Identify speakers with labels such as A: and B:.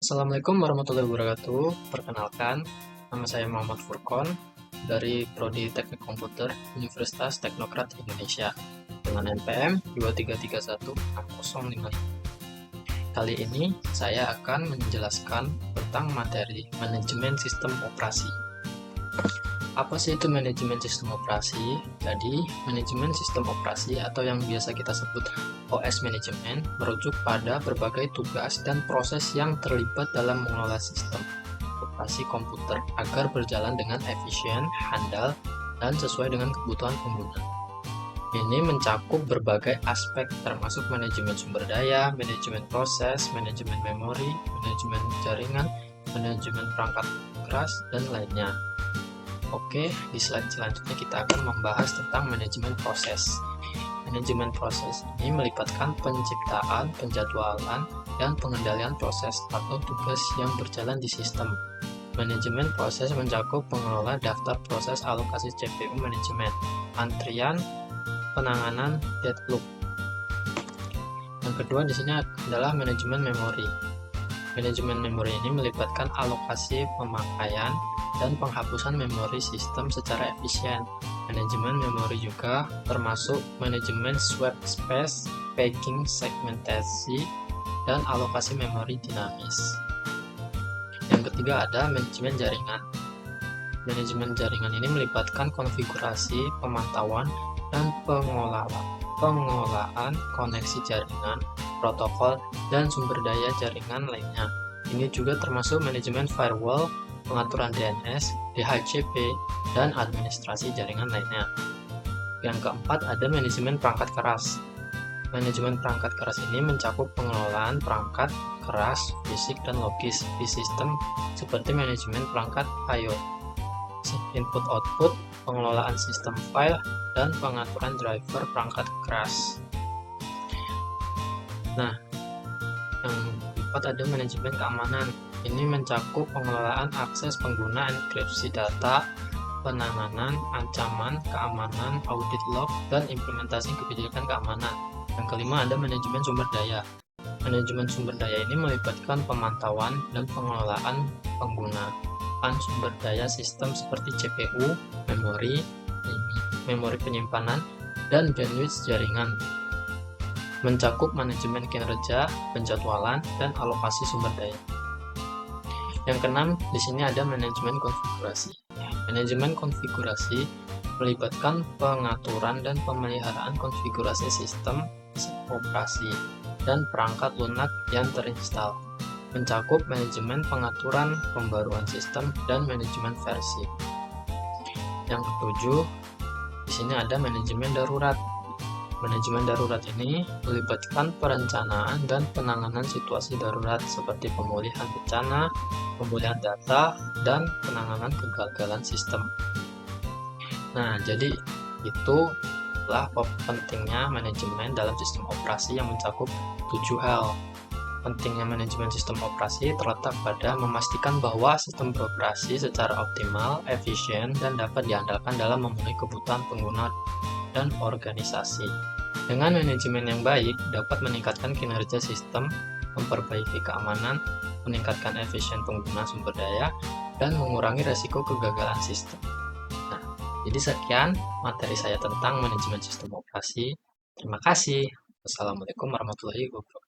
A: Assalamualaikum warahmatullahi wabarakatuh. Perkenalkan, nama saya Muhammad Furqon dari Prodi Teknik Komputer Universitas Teknokrat Indonesia dengan NPM 2331605. Kali ini saya akan menjelaskan tentang materi manajemen sistem operasi. Apa sih itu manajemen sistem operasi? Jadi, manajemen sistem operasi atau yang biasa kita sebut OS manajemen merujuk pada berbagai tugas dan proses yang terlibat dalam mengelola sistem operasi komputer agar berjalan dengan efisien, handal, dan sesuai dengan kebutuhan pengguna. Ini mencakup berbagai aspek termasuk manajemen sumber daya, manajemen proses, manajemen memori, manajemen jaringan, manajemen perangkat keras, dan lainnya. Oke, di slide selanjutnya kita akan membahas tentang manajemen proses. Manajemen proses ini melibatkan penciptaan, penjadwalan, dan pengendalian proses atau tugas yang berjalan di sistem. Manajemen proses mencakup pengelola daftar proses alokasi CPU manajemen, antrian, penanganan deadlock. Yang kedua di sini adalah manajemen memori. Manajemen memori ini melibatkan alokasi pemakaian dan penghapusan memori sistem secara efisien. Manajemen memori juga termasuk manajemen swap space, paging segmentasi, dan alokasi memori dinamis. Yang ketiga ada manajemen jaringan. Manajemen jaringan ini melibatkan konfigurasi, pemantauan, dan pengelolaan koneksi jaringan, protokol, dan sumber daya jaringan lainnya. Ini juga termasuk manajemen firewall, pengaturan DNS, DHCP, dan administrasi jaringan lainnya. Yang keempat ada manajemen perangkat keras. Manajemen perangkat keras ini mencakup pengelolaan perangkat keras, fisik, dan logis di sistem seperti manajemen perangkat I/O, input-output, pengelolaan sistem file, dan pengaturan driver perangkat keras. Nah, yang keempat ada manajemen keamanan. Ini mencakup pengelolaan akses pengguna, enkripsi data, penanganan ancaman keamanan, audit log, dan implementasi kebijakan keamanan. Yang kelima ada manajemen sumber daya. Manajemen sumber daya ini melibatkan pemantauan dan pengelolaan penggunaan sumber daya sistem seperti CPU, memori penyimpanan, dan bandwidth jaringan. Mencakup manajemen kinerja, penjadwalan, dan alokasi sumber daya. Yang keenam, di sini ada manajemen konfigurasi. Manajemen konfigurasi melibatkan pengaturan dan pemeliharaan konfigurasi sistem operasi dan perangkat lunak yang terinstal. Mencakup manajemen pengaturan, pembaruan sistem, dan manajemen versi. Yang ketujuh, di sini ada manajemen darurat. Manajemen darurat ini melibatkan perencanaan dan penanganan situasi darurat seperti pemulihan bencana, pemulihan data, dan penanganan kegagalan sistem. Nah, jadi itulah pentingnya manajemen dalam sistem operasi yang mencakup 7 hal. Pentingnya manajemen sistem operasi terletak pada memastikan bahwa sistem beroperasi secara optimal, efisien, dan dapat diandalkan dalam memenuhi kebutuhan pengguna dan organisasi. Dengan manajemen yang baik, dapat meningkatkan kinerja sistem, memperbaiki keamanan, meningkatkan efisien pengguna sumber daya, dan mengurangi resiko kegagalan sistem. Nah, jadi sekian materi saya tentang manajemen sistem operasi. Terima kasih. Wassalamualaikum warahmatullahi wabarakatuh.